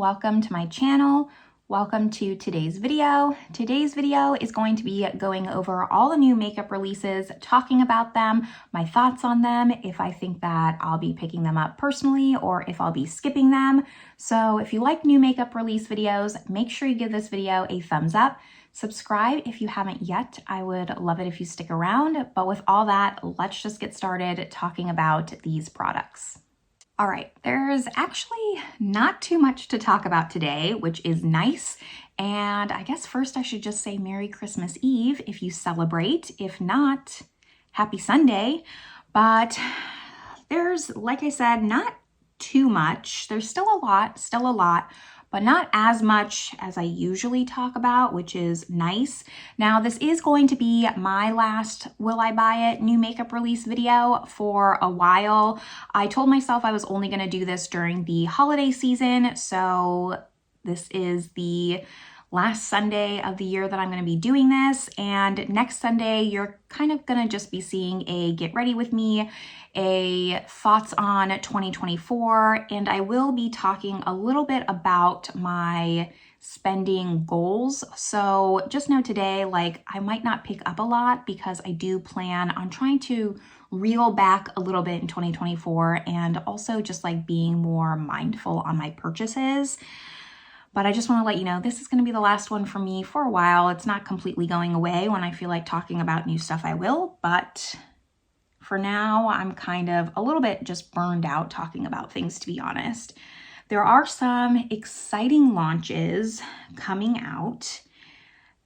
welcome to my channel. Welcome to today's video. Today's video is going to be going over all the new makeup releases, talking about them, my thoughts on them, if I think that I'll be picking them up personally or if I'll be skipping them. So if you like new makeup release videos, make sure you give this video a thumbs up. Subscribe if you haven't yet. I would love it if you stick around. But with all that, let's just get started talking about these products. All right, there's actually not too much to talk about today, which is nice. And I guess first I should just say Merry Christmas Eve if you celebrate. If not, Happy Sunday. But there's, like I said, not too much. There's still a lot, but not as much as I usually talk about, which is nice. Now, this is going to be my last Will I Buy It new makeup release video for a while. I told myself I was only gonna do this during the holiday season, so this is the last Sunday of the year that I'm gonna be doing this, and next Sunday, you're kind of gonna just be seeing a get ready with me, a thoughts on 2024, and I will be talking a little bit about my spending goals. So just know today, like, I might not pick up a lot because I do plan on trying to reel back a little bit in 2024 and also just like being more mindful on my purchases. But I just want to let you know, this is going to be the last one for me for a while. It's not completely going away. When I feel like talking about new stuff, I will. But for now, I'm kind of a little bit just burned out talking about things, to be honest. There are some exciting launches coming out,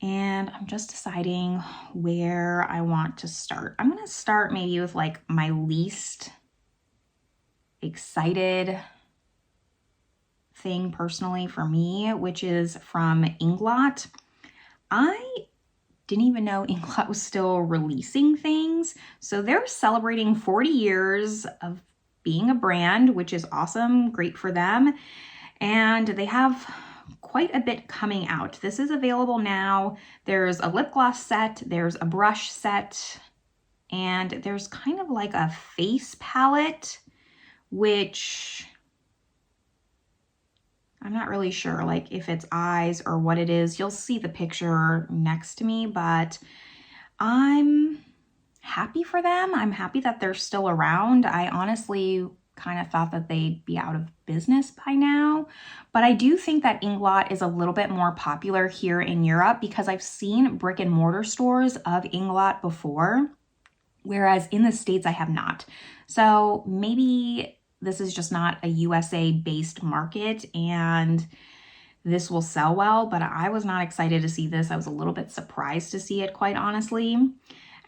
and I'm just deciding where I want to start. I'm going to start maybe with like my least excited thing personally for me, which is from Inglot. I didn't even know Inglot was still releasing things. So they're celebrating 40 years of being a brand, which is awesome, great for them. And they have quite a bit coming out. This is available now. There's a lip gloss set, there's a brush set, and there's kind of like a face palette, which I'm not really sure like if it's eyes or what it is. You'll see the picture next to me, but I'm happy for them. I'm happy that they're still around. I honestly kind of thought that they'd be out of business by now, but I do think that Inglot is a little bit more popular here in Europe because I've seen brick and mortar stores of Inglot before, whereas in the States I have not. So maybe this is just not a USA based market and this will sell well, but I was not excited to see this. I was a little bit surprised to see it, quite honestly.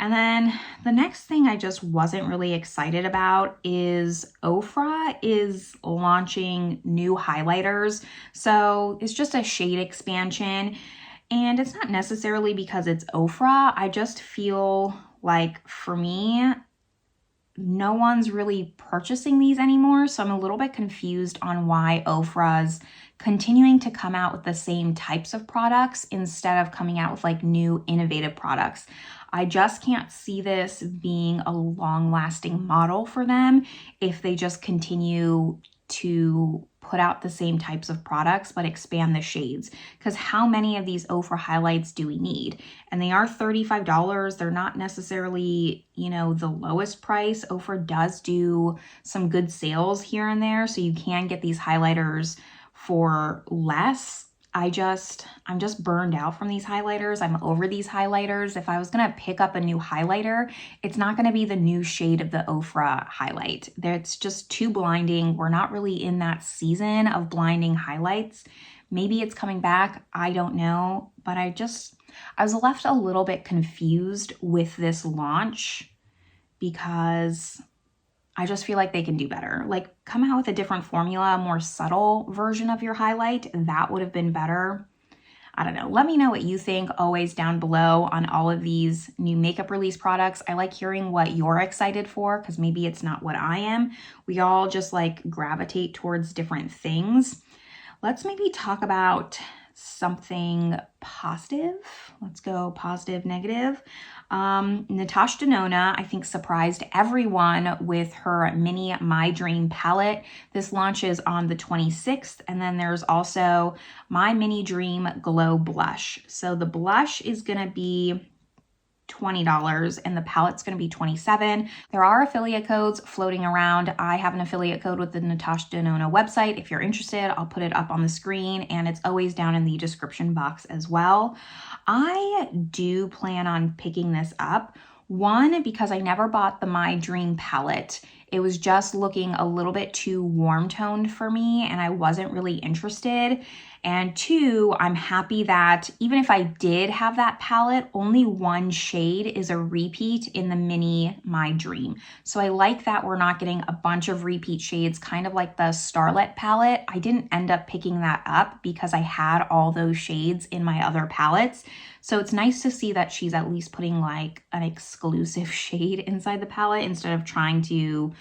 And then the next thing I just wasn't really excited about is Ofra is launching new highlighters. So it's just a shade expansion, and it's not necessarily because it's Ofra. I just feel like for me, no one's really purchasing these anymore, so I'm a little bit confused on why Ofra's continuing to come out with the same types of products instead of coming out with like new innovative products. I just can't see this being a long-lasting model for them if they just continue to put out the same types of products but expand the shades, because how many of these Ofra highlights do we need? And they are $35. They're not necessarily, you know, the lowest price. Ofra does do some good sales here and there, so you can get these highlighters for less. I'm just burned out from these highlighters. I'm over these highlighters. If I was gonna pick up a new highlighter, it's not gonna be the new shade of the Ofra highlight. It's just too blinding. We're not really in that season of blinding highlights. Maybe it's coming back, I don't know. But I was left a little bit confused with this launch because I just feel like they can do better. Like, come out with a different formula, a more subtle version of your highlight. That would have been better. I don't know. Let me know what you think always down below on all of these new makeup release products. I like hearing what you're excited for because maybe it's not what I am. We all just like gravitate towards different things. Let's maybe talk about something positive. Let's go positive, negative. Natasha Denona, I think, surprised everyone with her mini My Dream palette. This launches on the 26th. And then there's also My Mini Dream Glow Blush. So the blush is going to be $20 and the palette's going to be $27. There are affiliate codes floating around. I have an affiliate code with the Natasha Denona website. If you're interested, I'll put it up on the screen, and it's always down in the description box as well. I do plan on picking this up. One, because I never bought the My Dream palette. It was just looking a little bit too warm toned for me and I wasn't really interested. And two, I'm happy that even if I did have that palette, only one shade is a repeat in the mini My Dream. So I like that we're not getting a bunch of repeat shades, kind of like the Starlet palette. I didn't end up picking that up because I had all those shades in my other palettes. So it's nice to see that she's at least putting like an exclusive shade inside the palette instead of trying to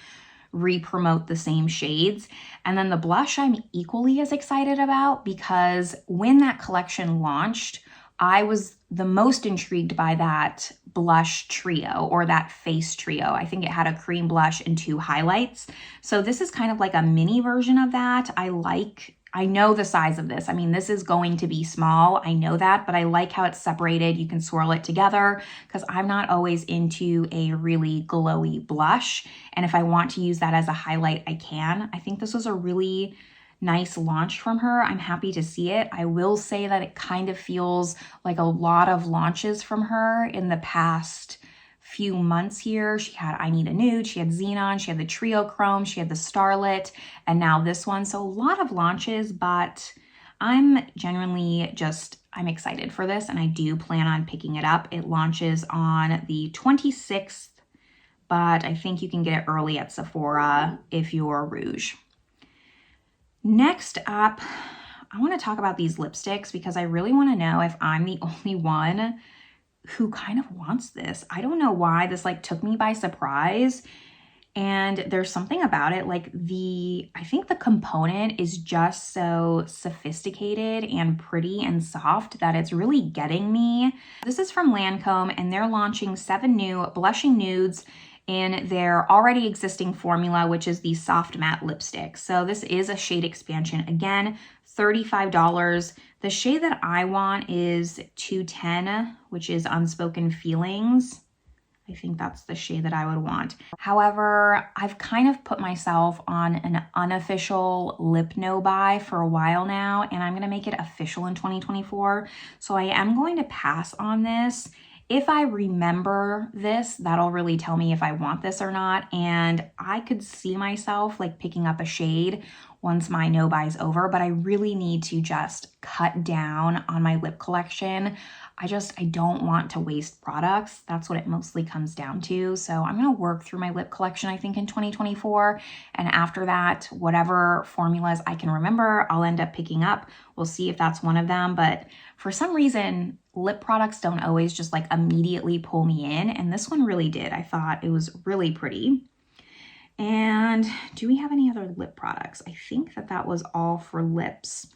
re-promote the same shades. And then the blush I'm equally as excited about because when that collection launched, I was the most intrigued by that blush trio or that face trio. I think it had a cream blush and 2 highlights. So this is kind of like a mini version of that. I know the size of this. I mean, this is going to be small. I know that, but I like how it's separated. You can swirl it together because I'm not always into a really glowy blush. And if I want to use that as a highlight, I can. I think this was a really nice launch from her. I'm happy to see it. I will say that it kind of feels like a lot of launches from her in the past few months here. She had I Need a Nude, she had Xenon, she had the Trio Chrome, she had the Starlet, and now this one. So a lot of launches, but I'm genuinely I'm excited for this and I do plan on picking it up. It launches on the 26th, but I think you can get it early at Sephora if you're Rouge. Next up, I want to talk about these lipsticks because I really want to know if I'm the only one who kind of wants this. I don't know why this like took me by surprise. And there's something about it, like I think the component is just so sophisticated and pretty and soft that it's really getting me. This is from Lancome and they're launching 7 new blushing nudes in their already existing formula, which is the soft matte lipstick. So this is a shade expansion. Again, $35. The shade that I want is 210, which is Unspoken Feelings. I think that's the shade that I would want. However, I've kind of put myself on an unofficial lip no buy for a while now, and I'm gonna make it official in 2024. So I am going to pass on this. If I remember this, that'll really tell me if I want this or not. And I could see myself like picking up a shade once my no buy is over, but I really need to just cut down on my lip collection. I don't want to waste products. That's what it mostly comes down to. So I'm gonna work through my lip collection, I think in 2024. And after that, whatever formulas I can remember, I'll end up picking up. We'll see if that's one of them. But for some reason, lip products don't always just like immediately pull me in. And this one really did. I thought it was really pretty. And do we have any other lip products? I think that was all for lips.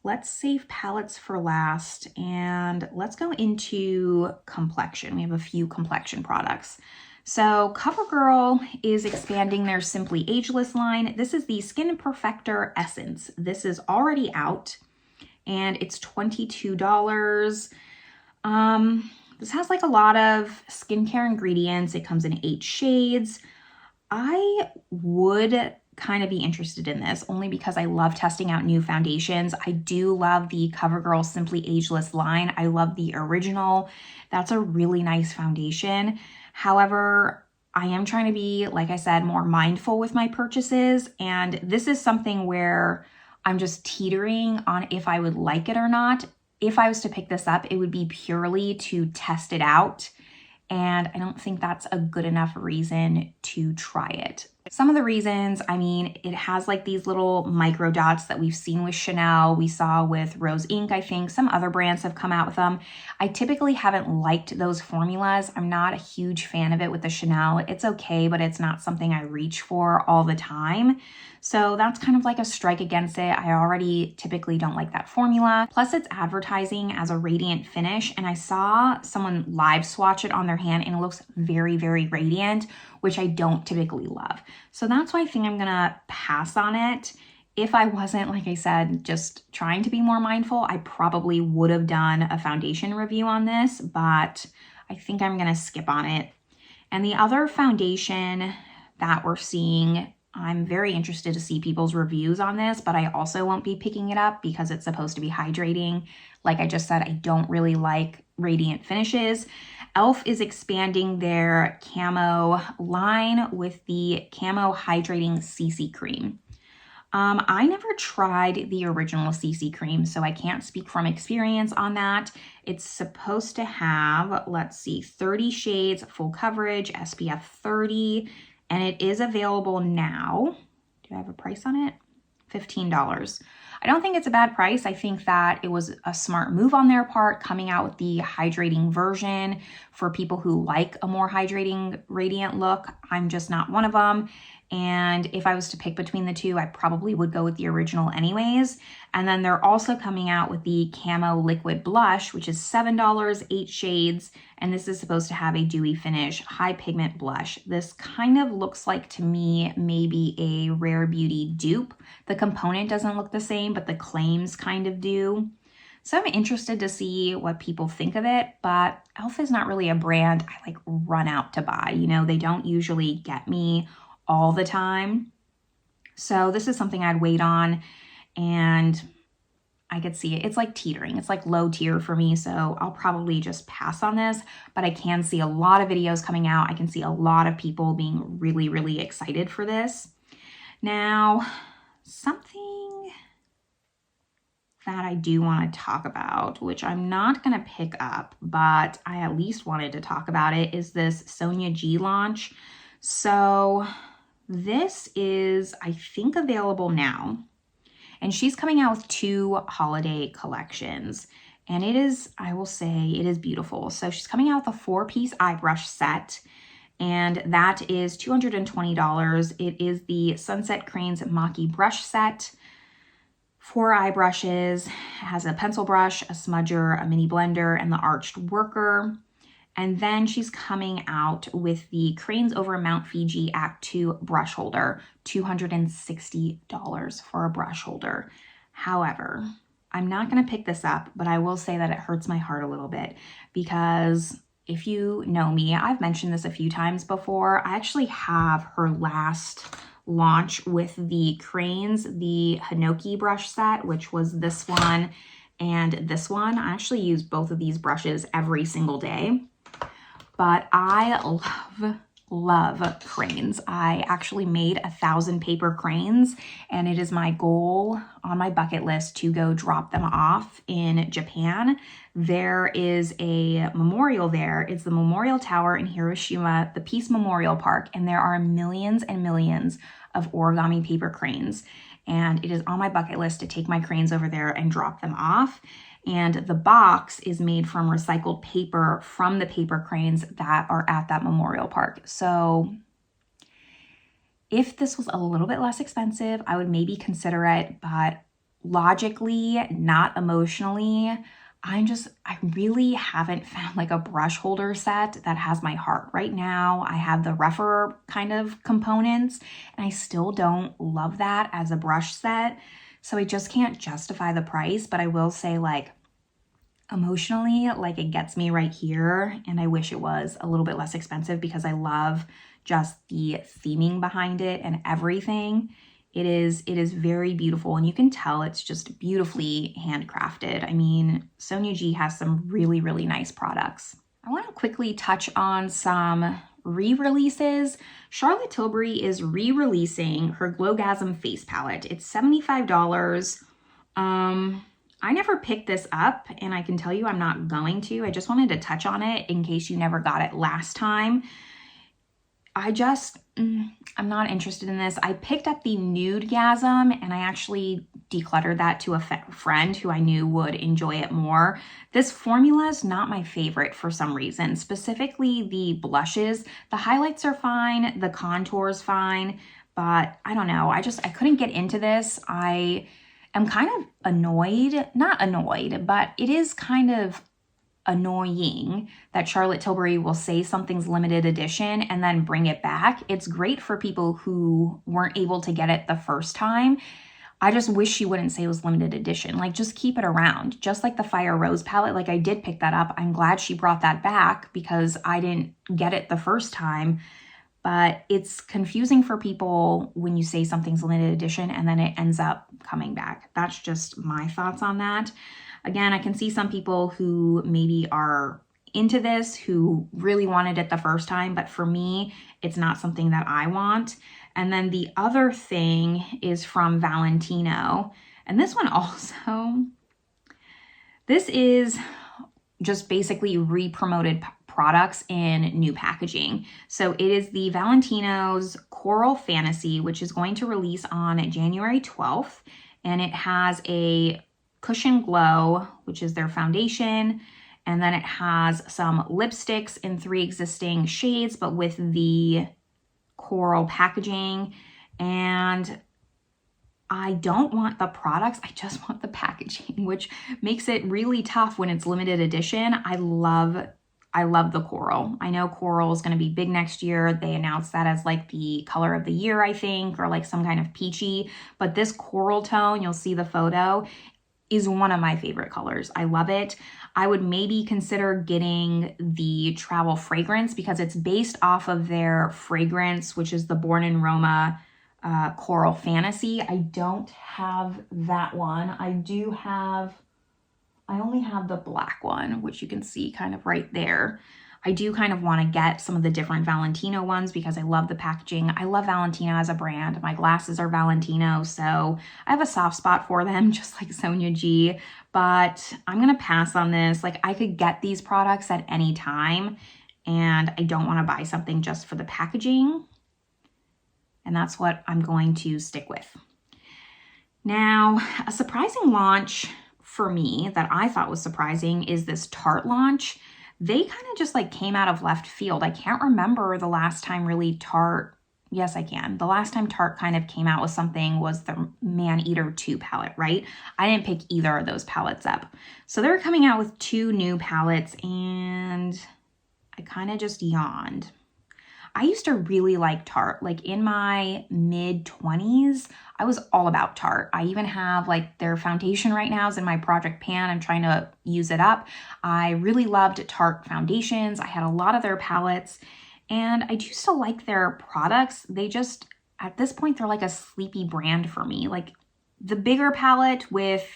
Let's save palettes for last and let's go into complexion. We have a few complexion products. So Covergirl is expanding their Simply Ageless line. This is the Skin Perfector Essence. This is already out and it's $22. This has like a lot of skincare ingredients. It comes in 8 shades. I would kind of be interested in this only because I love testing out new foundations. I do love the Covergirl Simply Ageless line. I love the original. That's a really nice foundation. However, I am trying to be, like I said, more mindful with my purchases. And this is something where I'm just teetering on if I would like it or not. If I was to pick this up, it would be purely to test it out. And I don't think that's a good enough reason to try it. Some of the reasons, I mean, it has like these little micro dots that we've seen with Chanel. We saw with Rose Inc, I think. Some other brands have come out with them. I typically haven't liked those formulas. I'm not a huge fan of it with the Chanel. It's okay, but it's not something I reach for all the time. So that's kind of like a strike against it. I already typically don't like that formula. Plus it's advertising as a radiant finish, and I saw someone live swatch it on their hand and it looks very, very radiant, which I don't typically love. So that's why I think I'm gonna pass on it. If I wasn't, like I said, just trying to be more mindful, I probably would have done a foundation review on this, but I think I'm gonna skip on it. And the other foundation that we're seeing, I'm very interested to see people's reviews on this, but I also won't be picking it up because it's supposed to be hydrating. Like I just said, I don't really like radiant finishes. e.l.f. is expanding their camo line with the Camo Hydrating CC Cream. I never tried the original CC cream, so I can't speak from experience on that. It's supposed to have, let's see, 30 shades, full coverage, SPF 30, and it is available now. Do I have a price on it? $15. I don't think it's a bad price. I think that it was a smart move on their part coming out with the hydrating version for people who like a more hydrating radiant look. I'm just not one of them. And if I was to pick between the two, I probably would go with the original anyways. And then they're also coming out with the Camo Liquid Blush, which is $7, 8 shades. And this is supposed to have a dewy finish, high pigment blush. This kind of looks like, to me, maybe a Rare Beauty dupe. The component doesn't look the same, but the claims kind of do. So I'm interested to see what people think of it, but e.l.f. is not really a brand I like run out to buy. You know, they don't usually get me all the time. So this is something I'd wait on, and I could see it. It's like teetering. It's like low tier for me, so I'll probably just pass on this, but I can see a lot of videos coming out. I can see a lot of people being really, really excited for this. Now, something that I do want to talk about, which I'm not going to pick up, but I at least wanted to talk about it, is this Sonia G launch. So this is, I think, available now. And she's coming out with 2 holiday collections. And it is, I will say, it is beautiful. So she's coming out with a 4-piece eye brush set. And that is $220. It is the Sunset Cranes Maki brush set. 4 eye brushes. It has a pencil brush, a smudger, a mini blender, and the arched worker. And then she's coming out with the Cranes Over Mount Fiji Act 2 brush holder, $260 for a brush holder. However, I'm not going to pick this up, but I will say that it hurts my heart a little bit because if you know me, I've mentioned this a few times before. I actually have her last launch with the Cranes, the Hinoki brush set, which was this one and this one. I actually use both of these brushes every single day. But I love cranes. I actually made 1,000 paper cranes, and it is my goal on my bucket list to go drop them off in Japan. There is a memorial there. It's the Memorial Tower in Hiroshima, the Peace Memorial Park, and there are millions and millions of origami paper cranes. And it is on my bucket list to take my cranes over there and drop them off. And the box is made from recycled paper from the paper cranes that are at that memorial park. So if this was a little bit less expensive, I would maybe consider it, but logically, not emotionally, I really haven't found like a brush holder set that has my heart right now. I have the rougher kind of components, and I still don't love that as a brush set. So I just can't justify the price, but I will say, like, emotionally, like, it gets me right here, and I wish it was a little bit less expensive because I love just the theming behind it and everything. It is very beautiful, and you can tell it's just beautifully handcrafted. I mean, Sonia G has some really, really nice products. I want to quickly touch on some re-releases. Charlotte Tilbury is re-releasing her Glowgasm face palette. It's $75. I never picked this up, and I can tell you I'm not going to. I just wanted to touch on it in case you never got it last time. I'm not interested in this. I picked up the Nude Gasm and I actually decluttered that to a friend who I knew would enjoy it more. This formula is not my favorite for some reason, specifically the blushes. The highlights are fine, the contour's fine, but I don't know. I couldn't get into this. I am kind of annoyed, not annoyed, but it is kind of annoying that Charlotte Tilbury will say something's limited edition and then bring it back. It's great for people who weren't able to get it the first time. I just wish she wouldn't say it was limited edition. Like, just keep it around. Just like the Fire Rose palette, like I did pick that up. I'm glad she brought that back because I didn't get it the first time. But it's confusing for people when you say something's limited edition and then it ends up coming back. That's just my thoughts on that. Again, I can see some people who maybe are into this, who really wanted it the first time, but for me, it's not something that I want. And then the other thing is from Valentino. And this one also, this is just basically re-promoted products in new packaging. So it is the Valentino's Coral Fantasy, which is going to release on January 12th. And it has a Cushion Glow, which is their foundation. And then it has some lipsticks in 3 existing shades, but with the coral packaging. And I don't want the products, I just want the packaging, which makes it really tough when it's limited edition. I love the coral. I know coral is going to be big next year. They announced that as like the color of the year, I think, or like some kind of peachy. But this coral tone, you'll see the photo, is one of my favorite colors. I love it. I would maybe consider getting the travel fragrance because it's based off of their fragrance, which is the Born in Roma Coral Fantasy. I don't have that one. I only have the black one, which you can see kind of right there. I do kind of want to get some of the different Valentino ones because I love the packaging. I love Valentino as a brand. My glasses are Valentino, so I have a soft spot for them, just like Sonia G, but I'm going to pass on this. Like, I could get these products at any time, and I don't want to buy something just for the packaging, and that's what I'm going to stick with. Now, a surprising launch for me that I thought was surprising is this Tarte launch. They kind of just like came out of left field. I can't remember the last time really Tarte, yes I can. The last time Tarte kind of came out with something was the Man-Eater 2 palette, right? I didn't pick either of those palettes up. So they're coming out with 2 new palettes and I kind of just yawned. I used to really like Tarte. Like in my mid-20s, I was all about Tarte. I even have like their foundation right now is in my project pan. I'm trying to use it up. I really loved Tarte foundations. I had a lot of their palettes and I do still like their products. They just, at this point, they're like a sleepy brand for me. Like the bigger palette with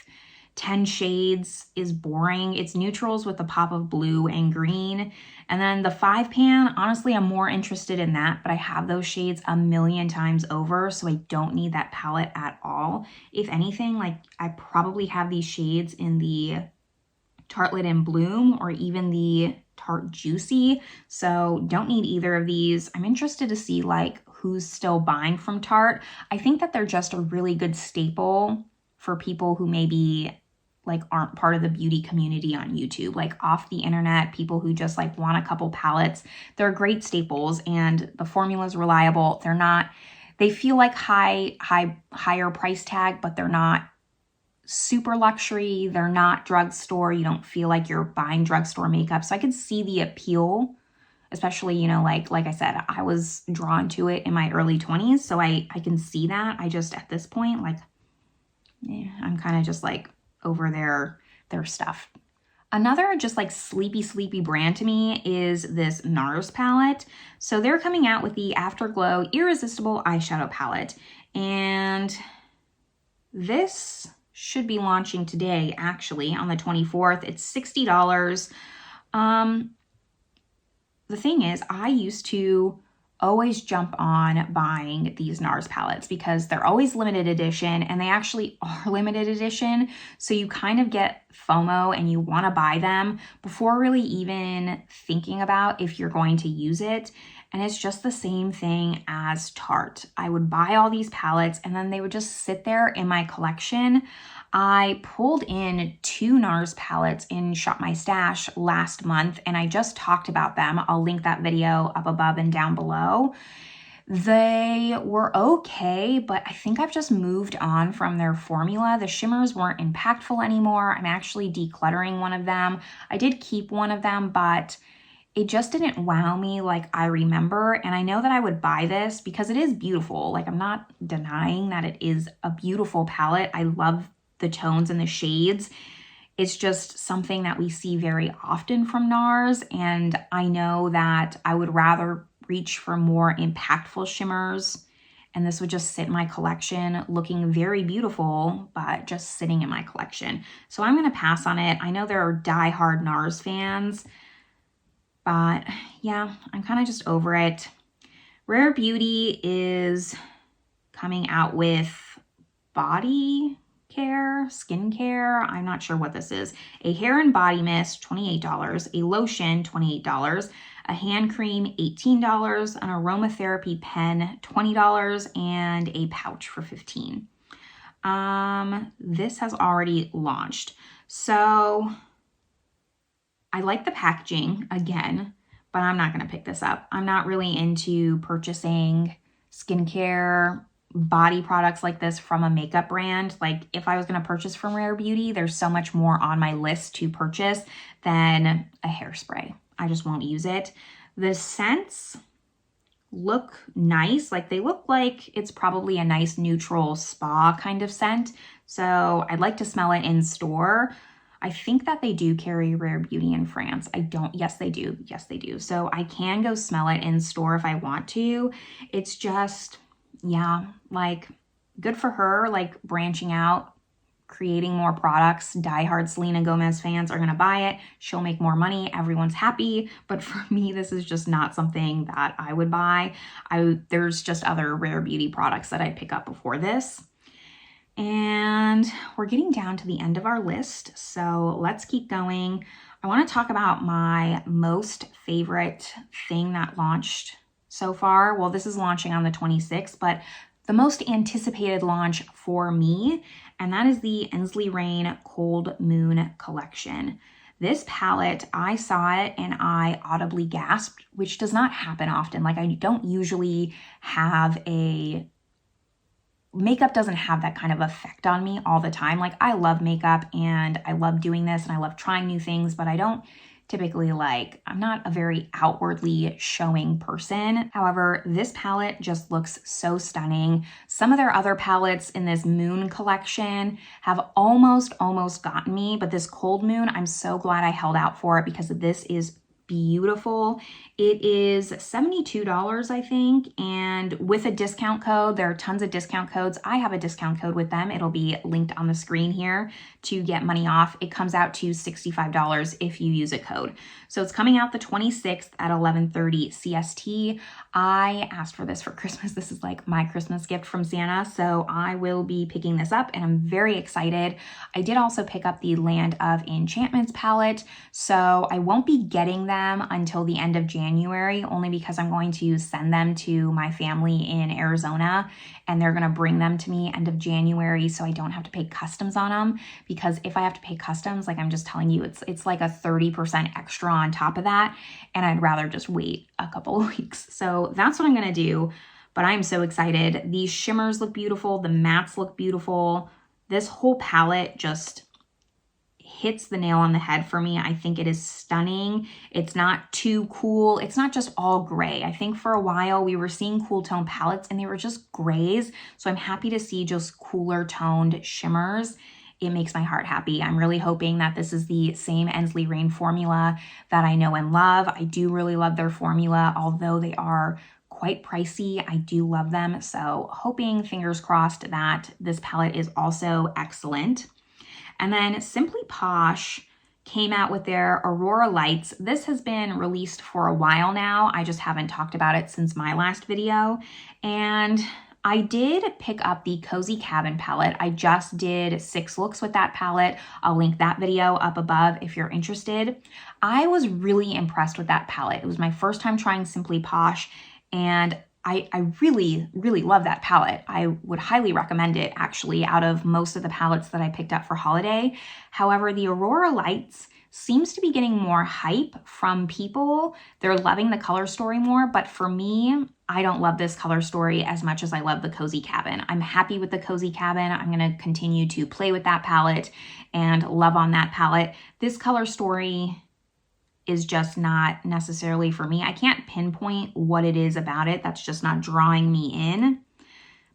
10 shades is boring. It's neutrals with a pop of blue and green. And then the 5 pan, honestly, I'm more interested in that, but I have those shades a million times over, so I don't need that palette at all. If anything, like I probably have these shades in the Tartelette in Bloom or even the Tarte Juicy, so don't need either of these. I'm interested to see like who's still buying from Tarte. I think that they're just a really good staple for people who maybe like aren't part of the beauty community on YouTube, like off the internet, people who just like want a couple palettes. They're great staples and the formula is reliable. They feel like higher price tag, but they're not super luxury. They're not drugstore. You don't feel like you're buying drugstore makeup. So I could see the appeal, especially, you know, like I said, I was drawn to it in my early 20s. So I can see that. I just, at this point, like, yeah, I'm kind of just like over their stuff. Another just like sleepy brand to me is this Nars palette. So they're coming out with the Afterglow Irresistible Eyeshadow Palette. And this should be launching today, actually, on the 24th. It's $60. The thing is, I used to always jump on buying these Nars palettes because they're always limited edition, and they actually are limited edition. So you kind of get FOMO and you want to buy them before really even thinking about if you're going to use it. And it's just the same thing as Tarte. I would buy all these palettes and then they would just sit there in my collection. I pulled in 2 Nars palettes in Shop My Stash last month, and I just talked about them. I'll link that video up above and down below. They were okay, but I think I've just moved on from their formula. The shimmers weren't impactful anymore. I'm actually decluttering one of them. I did keep one of them, but it just didn't wow me like I remember. And I know that I would buy this because it is beautiful. Like, I'm not denying that it is a beautiful palette. I love the tones and the shades. It's just something that we see very often from Nars, and I know that I would rather reach for more impactful shimmers, and this would just sit in my collection looking very beautiful, but just sitting in my collection. So I'm gonna pass on it. I know there are diehard Nars fans, but yeah, I'm kind of just over it. Rare Beauty is coming out with body care, skincare, I'm not sure what this is. A hair and body mist, $28, a lotion, $28, a hand cream, $18, an aromatherapy pen, $20, and a pouch for $15. This has already launched. So I like the packaging again, but I'm not going to pick this up. I'm not really into purchasing skincare body products like this from a makeup brand. Like, if I was going to purchase from Rare Beauty, there's so much more on my list to purchase than a hairspray. I just won't use it. The scents look nice. Like, they look like it's probably a nice neutral spa kind of scent. So I'd like to smell it in store. I think that they do carry Rare Beauty in France. Yes, they do. Yes, they do. So I can go smell it in store if I want to. It's just, yeah, like, good for her, like, branching out, creating more products. Diehard Selena Gomez fans are gonna buy it. She'll make more money. Everyone's happy. But for me, this is just not something that I would buy. There's just other Rare Beauty products that I'd pick up before this. And we're getting down to the end of our list, so let's keep going. I want to talk about my most favorite thing that launched so far. Well, this is launching on the 26th, but the most anticipated launch for me, and that is the Ensley Reign Cold Moon collection. This palette, I saw it and I audibly gasped, which does not happen often. Like, I don't usually have makeup doesn't have that kind of effect on me all the time. Like, I love makeup and I love doing this and I love trying new things, but I don't typically I'm not a very outwardly showing person. However, this palette just looks so stunning. Some of their other palettes in this Moon collection have almost gotten me, but this Cold Moon, I'm so glad I held out for it because this is beautiful. It is $72, I think, and with a discount code, there are tons of discount codes. I have a discount code with them. It'll be linked on the screen here to get money off. It comes out to $65 if you use a code. So it's coming out the 26th at 11:30 CST. I asked for this for Christmas. This is like my Christmas gift from Santa, so I will be picking this up and I'm very excited. I did also pick up the Land of Enchantments palette, so I won't be getting them until the end of January, only because I'm going to send them to my family in Arizona and they're going to bring them to me end of January, so I don't have to pay customs on them. Because if I have to pay customs, like, I'm just telling you, it's like a 30% extra on top of that, and I'd rather just wait a couple of weeks. So that's what I'm going to do, but I'm so excited. These shimmers look beautiful. The mattes look beautiful. This whole palette just hits the nail on the head for me. I think it is stunning. It's not too cool. It's not just all gray. I think for a while we were seeing cool tone palettes and they were just grays. So I'm happy to see just cooler toned shimmers. It makes my heart happy. I'm really hoping that this is the same Ensley Reign formula that I know and love. I do really love their formula, although they are quite pricey. I do love them. So hoping, fingers crossed, that this palette is also excellent. And then Simply Posh came out with their Aurora Lights. This has been released for a while now. I just haven't talked about it since my last video. And I did pick up the Cozy Cabin palette. I just did 6 looks with that palette. I'll link that video up above if you're interested. I was really impressed with that palette. It was my first time trying Simply Posh, and I really, really love that palette. I would highly recommend it, actually, out of most of the palettes that I picked up for holiday. However, the Aurora Lights seems to be getting more hype from people. They're loving the color story more, but for me, I don't love this color story as much as I love the Cozy Cabin. I'm happy with the Cozy Cabin. I'm going to continue to play with that palette and love on that palette. This color story is just not necessarily for me. I can't pinpoint what it is about it that's just not drawing me in,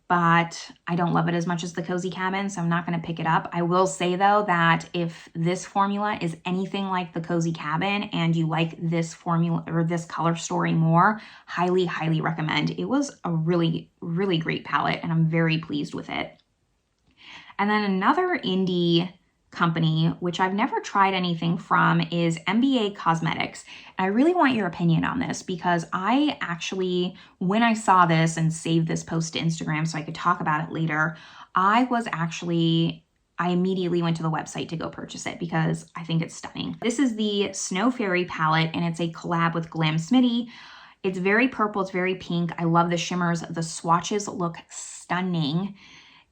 but I don't love it as much as the Cozy Cabin, so I'm not going to pick it up. I will say, though, that if this formula is anything like the Cozy Cabin and you like this formula or this color story more, highly, highly recommend. It was a really, really great palette, and I'm very pleased with it. And then another indie company, which I've never tried anything from, is MBA Cosmetics. And I really want your opinion on this because I actually, when I saw this and saved this post to Instagram so I could talk about it later, I immediately went to the website to go purchase it because I think it's stunning. This is the Snow Fairy palette, and it's a collab with Glam Smitty. It's very purple, it's very pink. I love the shimmers. The swatches look stunning.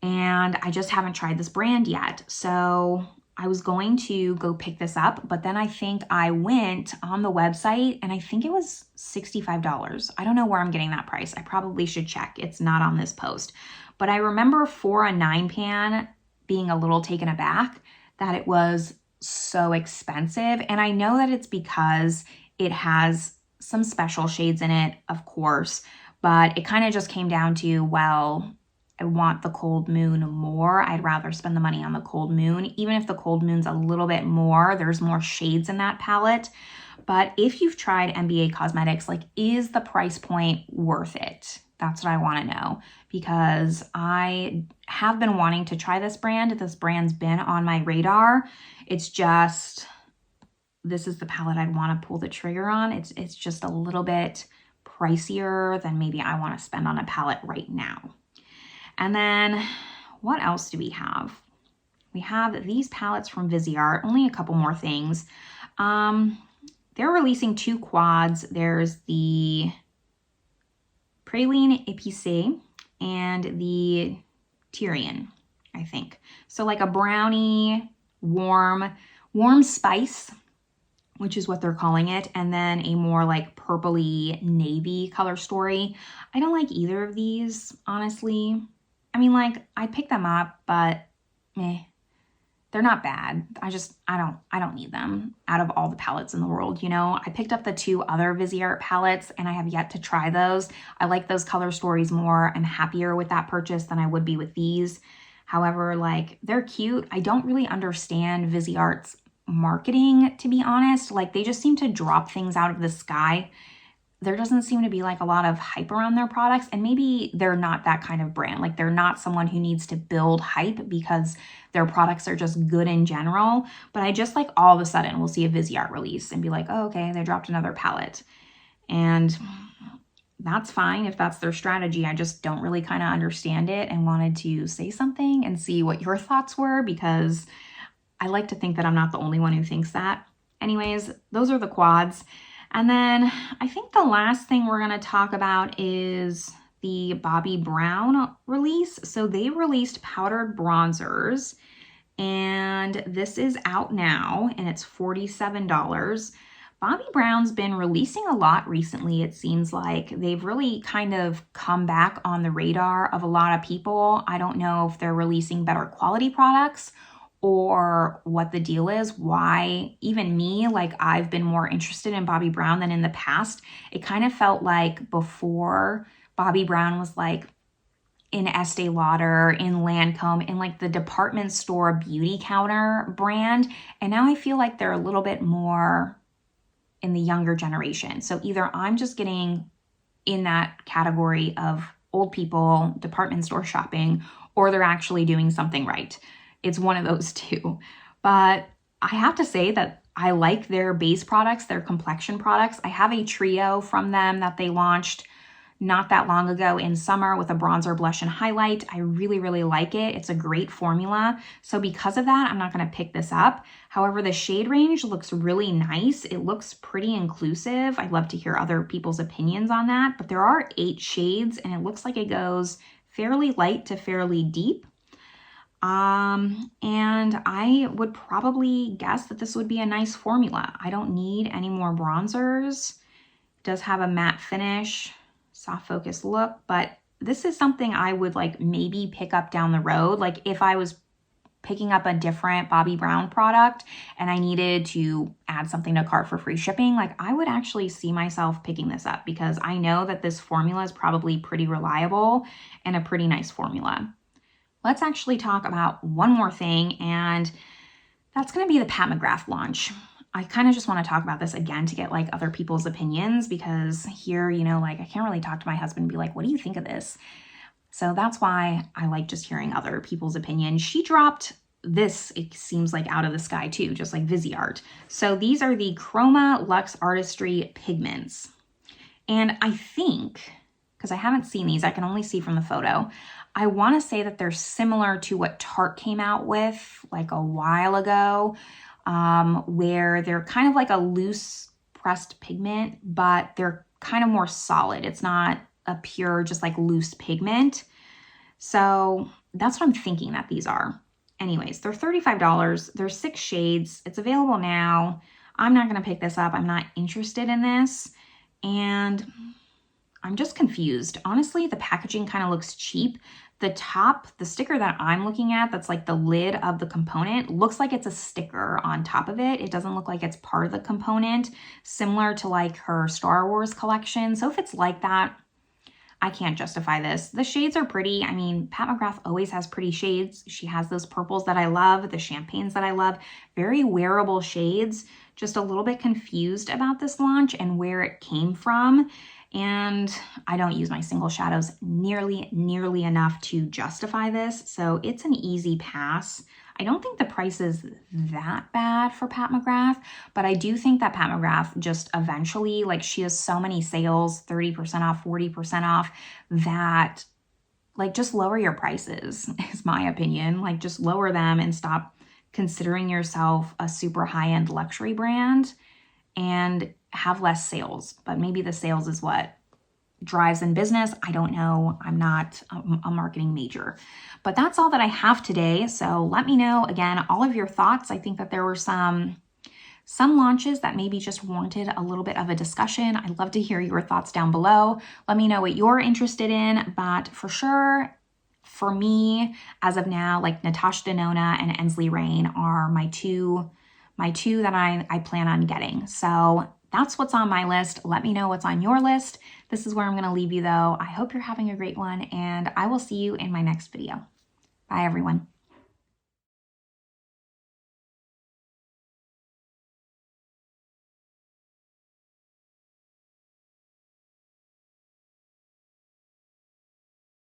And I just haven't tried this brand yet. So I was going to go pick this up, but then I think I went on the website and I think it was $65. I don't know where I'm getting that price. I probably should check. It's not on this post. But I remember for a 9-pan being a little taken aback that it was so expensive. And I know that it's because it has some special shades in it, of course, but it kind of just came down to, well, I want the Cold Moon more. I'd rather spend the money on the Cold Moon. Even if the Cold Moon's a little bit more, there's more shades in that palette. But if you've tried MBA Cosmetics, like, is the price point worth it? That's what I want to know, because I have been wanting to try this brand. This brand's been on my radar. It's just, this is the palette I'd want to pull the trigger on. It's just a little bit pricier than maybe I want to spend on a palette right now. And then what else do we have? We have these palettes from Viseart, only a couple more things. They're releasing 2 quads. There's the Praline Épicée and the Tyrian, I think. So like a brownie, warm spice, which is what they're calling it, and then a more like purpley navy color story. I don't like either of these, honestly. I mean, like, I pick them up, but they're not bad. I don't need them out of all the palettes in the world, you know? I picked up the 2 other Viseart palettes and I have yet to try those. I like those color stories more. I'm happier with that purchase than I would be with these. However, like, they're cute. I don't really understand Viseart's marketing, to be honest. Like, they just seem to drop things out of the sky. There doesn't seem to be like a lot of hype around their products, and maybe they're not that kind of brand. Like, they're not someone who needs to build hype because their products are just good in general. But I just, like, all of a sudden we'll see a Viseart release and be like, oh, okay, they dropped another palette. And that's fine if that's their strategy. I just don't really kind of understand it and wanted to say something and see what your thoughts were, because I like to think that I'm not the only one who thinks that. Anyways, those are the quads. And then I think the last thing we're going to talk about is the Bobbi Brown release. So they released powdered bronzers, and this is out now, and it's $47. Bobbi Brown's been releasing a lot recently, it seems like. They've really kind of come back on the radar of a lot of people. I don't know if they're releasing better quality products or what the deal is, why even me, like, I've been more interested in Bobbi Brown than in the past. It kind of felt like before Bobbi Brown was like in Estee Lauder, in Lancome, in like the department store beauty counter brand. And now I feel like they're a little bit more in the younger generation. So either I'm just getting in that category of old people department store shopping, or they're actually doing something right. It's one of those two. But I have to say that I like their base products, their complexion products. I have a trio from them that they launched not that long ago in summer with a bronzer, blush, and highlight. I really, really like it. It's a great formula. So because of that, I'm not going to pick this up. However, the shade range looks really nice. It looks pretty inclusive. I'd love to hear other people's opinions on that, but there are 8 shades and it looks like it goes fairly light to fairly deep. And I would probably guess that this would be a nice formula. I don't need any more bronzers. It does have a matte finish, soft focus look, but this is something I would like maybe pick up down the road. Like if I was picking up a different Bobbi Brown product and I needed to add something to cart for free shipping, like I would actually see myself picking this up because I know that this formula is probably pretty reliable and a pretty nice formula. Let's actually talk about one more thing, and that's going to be the Pat McGrath launch. I kind of just want to talk about this again to get like other people's opinions because here, you know, like I can't really talk to my husband and be like, what do you think of this? So that's why I like just hearing other people's opinions. She dropped this, it seems like out of the sky too, just like Viseart. So these are the Chroma Luxe Artistry pigments. And I think, because I haven't seen these, I can only see from the photo, I want to say that they're similar to what Tarte came out with like a while ago, where they're kind of like a loose pressed pigment, but they're kind of more solid. It's not a pure, just like loose pigment. So that's what I'm thinking that these are. Anyways, they're $35. There's 6 shades. It's available now. I'm not going to pick this up. I'm not interested in this. And I'm just confused. Honestly, the packaging kind of looks cheap. The top, the sticker that I'm looking at, that's like the lid of the component, looks like it's a sticker on top of it. It doesn't look like it's part of the component, similar to like her Star Wars collection. So if it's like that, I can't justify this. The shades are pretty. I mean, Pat McGrath always has pretty shades. She has those purples that I love, the champagnes that I love, very wearable shades. Just a little bit confused about this launch and where it came from. And I don't use my single shadows nearly enough to justify this. So it's an easy pass. I don't think the price is that bad for Pat McGrath, but I do think that Pat McGrath just eventually, like she has so many sales, 30% off, 40% off, that like just lower your prices is my opinion. Like just lower them and stop considering yourself a super high-end luxury brand and have less sales. But maybe the sales is what drives in business. I don't know. I'm not a marketing major. But that's all that I have today. So let me know, again, all of your thoughts. I think that there were some launches that maybe just wanted a little bit of a discussion. I'd love to hear your thoughts down below. Let me know what you're interested in. But for sure, for me, as of now, like Natasha Denona and Ensley Reign are my two that I plan on getting. So that's what's on my list. Let me know what's on your list. This is where I'm going to leave you though. I hope you're having a great one and I will see you in my next video. Bye everyone.